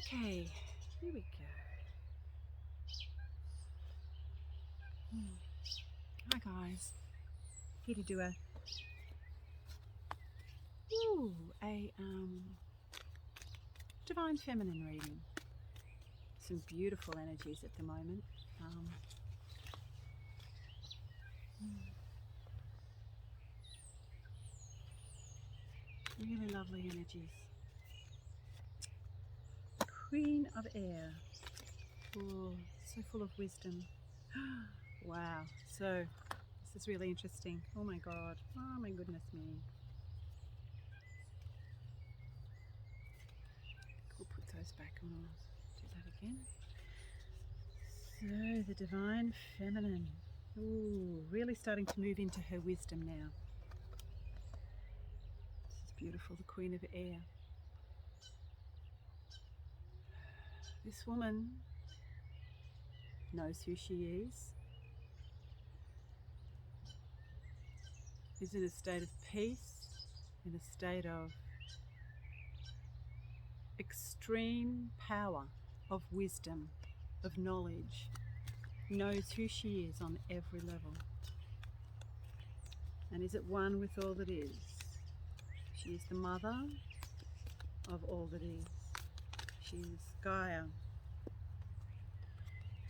Okay, here we go. Hi guys, here to do a divine feminine reading. Some beautiful energies at the moment. Really lovely energies. Queen of Air. Oh, so full of wisdom. Wow. So this is really interesting. Oh my God. Oh my goodness me. We'll put those back and we'll do that again. So the divine feminine. Ooh, really starting to move into her wisdom now. This is beautiful, the Queen of Air. This woman knows who she is in a state of peace, in a state of extreme power, of wisdom, of knowledge, knows who she is on every level, and is at one with all that is. She is the mother of all that is. She is Gaia.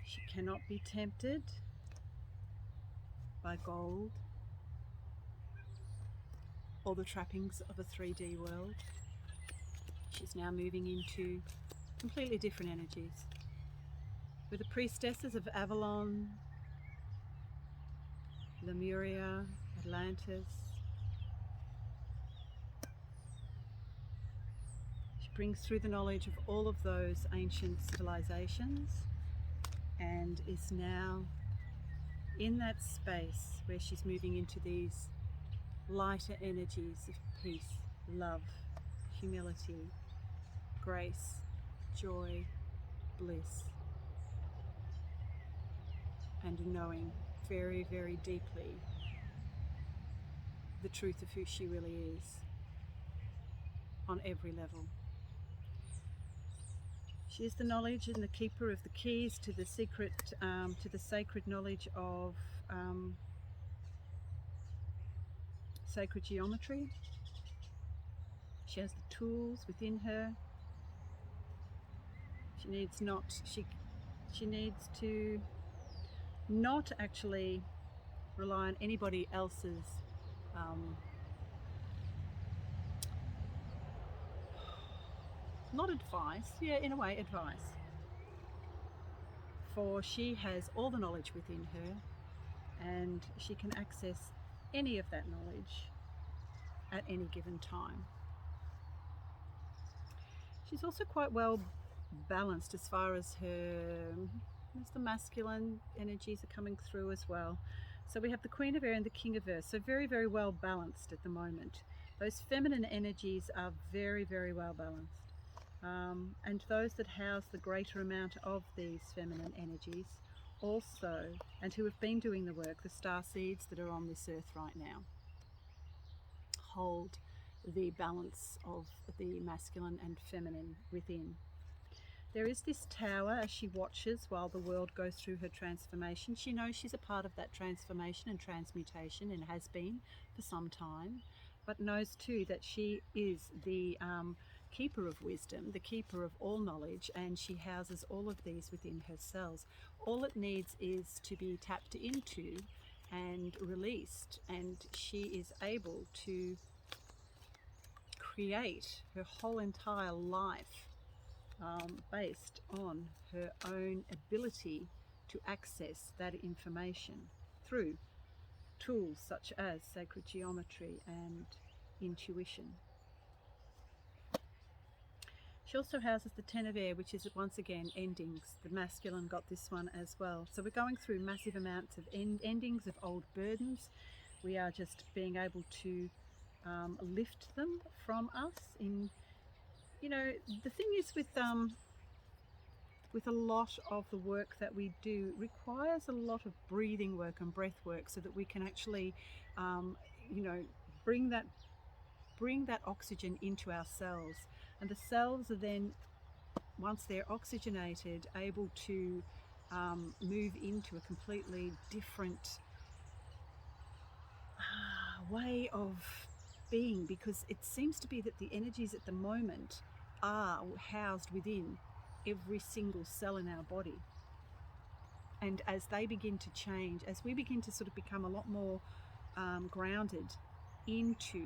She cannot be tempted by gold or the trappings of a 3D world. She's now moving into completely different energies. With the priestesses of Avalon, Lemuria, Atlantis. She brings through the knowledge of all of those ancient civilizations and is now in that space where she's moving into these lighter energies of peace, love, humility, grace, joy, bliss, and knowing very, very deeply the truth of who she really is on every level. She is the knowledge and the keeper of the keys to the secret, to the sacred knowledge of sacred geometry. She has the tools within her. She needs to not actually rely on anybody else's not advice, yeah, in a way, advice. For she has all the knowledge within her and she can access any of that knowledge at any given time. She's also quite well balanced as far as the masculine energies are coming through as well. So we have the Queen of Air and the King of Earth, so very, very well balanced at the moment. Those feminine energies are very, very well balanced. And those that house the greater amount of these feminine energies also, and who have been doing the work, the star seeds that are on this earth right now, hold the balance of the masculine and feminine within. There is this tower as she watches while the world goes through her transformation. She knows she's a part of that transformation and transmutation and has been for some time, but knows too that she is the keeper of wisdom, the keeper of all knowledge, and she houses all of these within her cells. All it needs is to be tapped into and released, and she is able to create her whole entire life based on her own ability to access that information through tools such as sacred geometry and intuition. She also houses the Ten of Air, which is once again endings. The masculine got this one as well. So we're going through massive amounts of endings of old burdens. We are just being able to lift them from us. The thing is with a lot of the work that we do requires a lot of breathing work and breath work so that we can actually, bring that oxygen into our cells, and the cells are then once they're oxygenated, able to move into a completely different way of being, because it seems to be that the energies at the moment are housed within every single cell in our body. And as they begin to change, as we begin to sort of become a lot more grounded into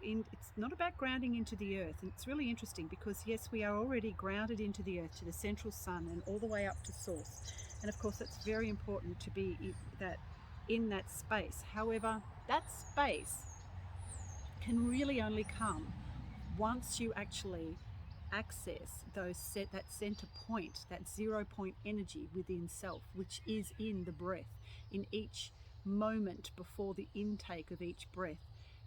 it's not about grounding into the earth. And it's really interesting because yes, we are already grounded into the earth, to the central sun and all the way up to source. And of course that's very important to be in that space. However, that space can really only come once you actually access that center point, that 0 point energy within self, which is in the breath, in each moment before the intake of each breath.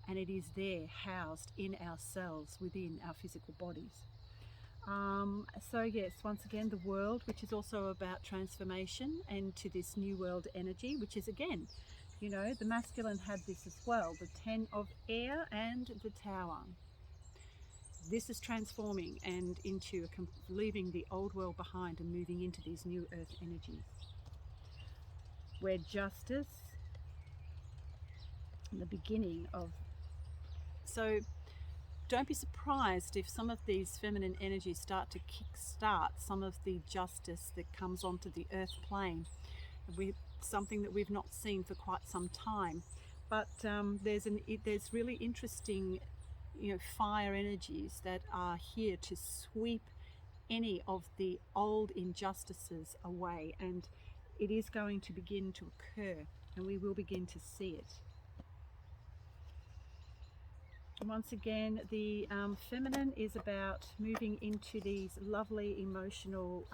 And it is there, housed in ourselves, within our physical bodies. So yes, once again, the world, which is also about transformation and to this new world energy, which is again, you know, the masculine had this as well, the 10 of air and the tower. This is transforming and into leaving the old world behind and moving into these new earth energies, where justice and the beginning of... So don't be surprised if some of these feminine energies start to kickstart some of the justice that comes onto the earth plane. Something that we've not seen for quite some time. But there's really interesting, you know, fire energies that are here to sweep any of the old injustices away, and it is going to begin to occur, and we will begin to see it. Once again, the feminine is about moving into these lovely emotional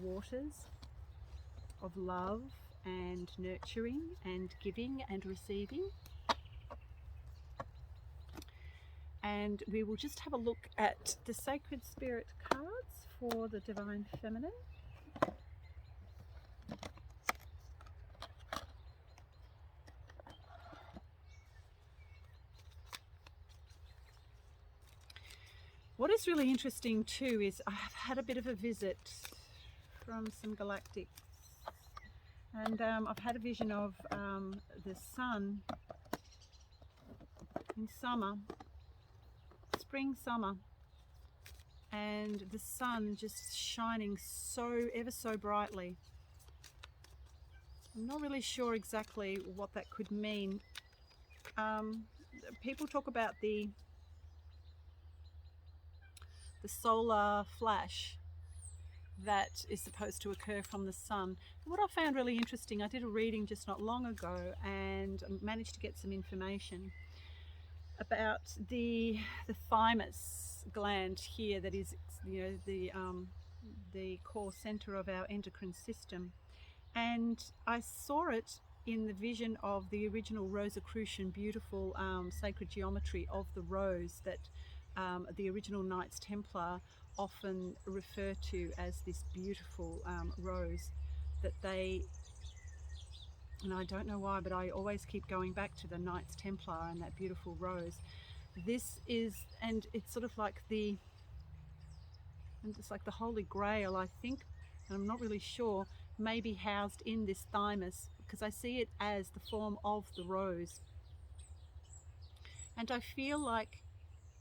waters of love and nurturing and giving and receiving. And we will just have a look at the Sacred Spirit cards for the Divine Feminine. What is really interesting too is I have had a bit of a visit from some galactics, and I've had a vision of the sun in summer, spring, summer, and the sun just shining so ever so brightly. I'm not really sure exactly what that could mean. People talk about the solar flash that is supposed to occur from the sun. What I found really interesting, I did a reading just not long ago and managed to get some information about the thymus gland here, that is, you know, the core center of our endocrine system. And I saw it in the vision of the original Rosicrucian, beautiful sacred geometry of the rose that the original Knights Templar often refer to as this beautiful rose that they... And I don't know why, but I always keep going back to the Knights Templar and that beautiful rose. This is, and it's sort of like and it's like the Holy Grail, I think, and I'm not really sure, maybe housed in this thymus, because I see it as the form of the rose. And I feel like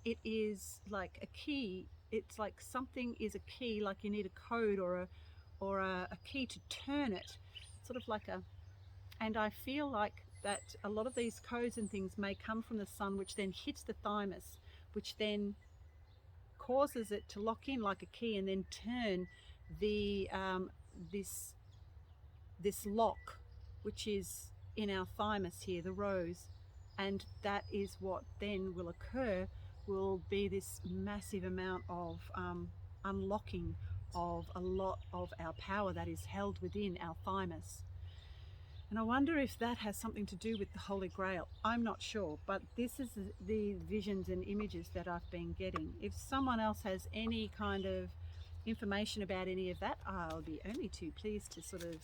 it is like a key. It's like something is a key, like you need a code or a key to turn it. It's sort of like and I feel like that a lot of these codes and things may come from the sun, which then hits the thymus, which then causes it to lock in like a key and then turn the this lock, which is in our thymus here, the rose. And that is what then will occur, will be this massive amount of unlocking of a lot of our power that is held within our thymus. And I wonder if that has something to do with the Holy Grail. I'm not sure, but this is the visions and images that I've been getting. If someone else has any kind of information about any of that, I'll be only too pleased to sort of...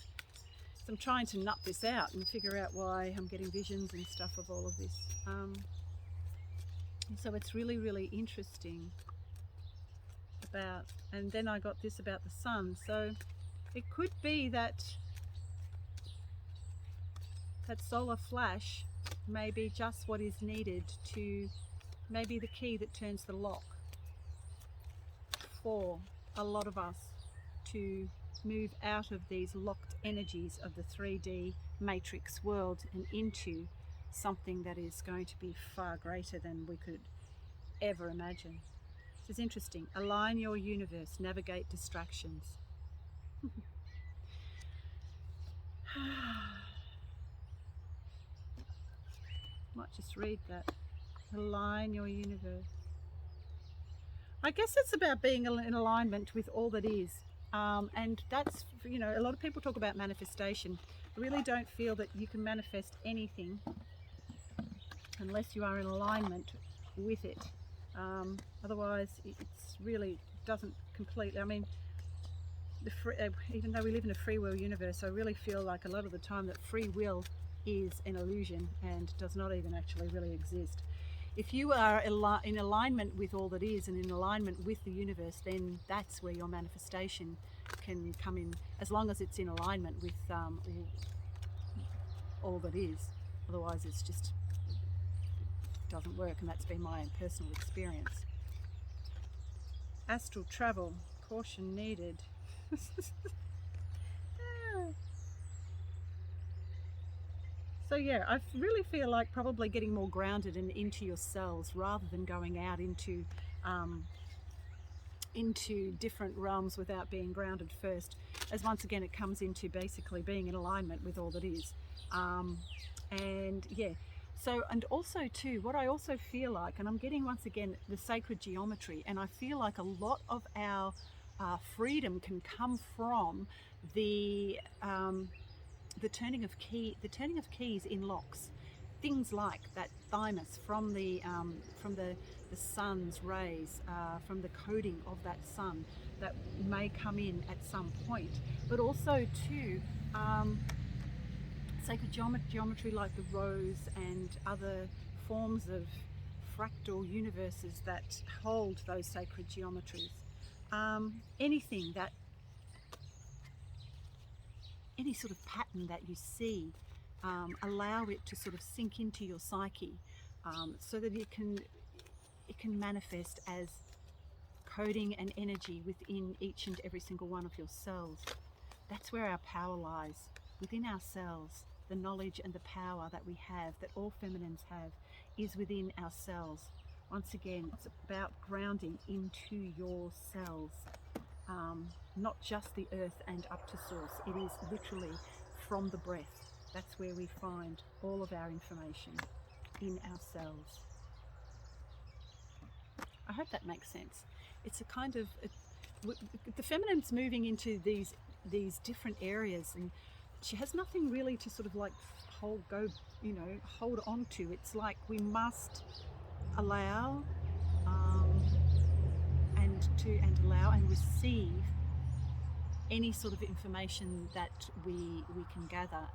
So I'm trying to nut this out and figure out why I'm getting visions and stuff of all of this. So it's really, really interesting. about, and then I got this about the sun. So it could be that that solar flash may be just what is needed to, maybe the key that turns the lock for a lot of us to move out of these locked energies of the 3D matrix world and into something that is going to be far greater than we could ever imagine. This is interesting. Align your universe, navigate distractions. Might just read that. Align your universe. I guess it's about being in alignment with all that is. And that's, you know, a lot of people talk about manifestation. I really don't feel that you can manifest anything unless you are in alignment with it. Otherwise, it's really doesn't completely, I mean, even though we live in a free will universe, I really feel like a lot of the time that free will is an illusion and does not even actually really exist. If you are in alignment with all that is and in alignment with the universe, then that's where your manifestation can come in, as long as it's in alignment with all that is. Otherwise, it's just doesn't work, and that's been my personal experience. Astral travel, caution needed. So yeah, I really feel like probably getting more grounded and into your cells rather than going out into different realms without being grounded first, as once again it comes into basically being in alignment with all that is. And yeah, so, and also too, what I also feel like, and I'm getting once again the sacred geometry, and I feel like a lot of our freedom can come from the turning of keys in locks. Things like that thymus from the sun's rays, from the coding of that sun that may come in at some point, but also too sacred geometry like the rose and other forms of fractal universes that hold those sacred geometries. Anything that, any sort of pattern that you see, allow it to sort of sink into your psyche, so that it can manifest as coding and energy within each and every single one of your cells. That's where our power lies, within our cells. The knowledge and the power that we have, that all feminines have, is within our cells. Once again, it's about grounding into your cells, not just the earth and up to source. It is literally from the breath. That's where we find all of our information, in our cells. I hope that makes sense. It's a kind of, the feminine's moving into these different areas, and she has nothing really to sort of like hold on to. It's like we must allow and allow and receive any sort of information that we can gather,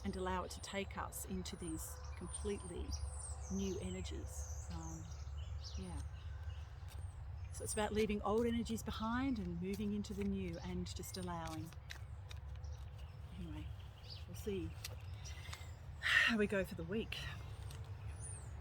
and allow it to take us into these completely new energies. Yeah. So it's about leaving old energies behind and moving into the new and just allowing. Anyway, we'll see how we go for the week.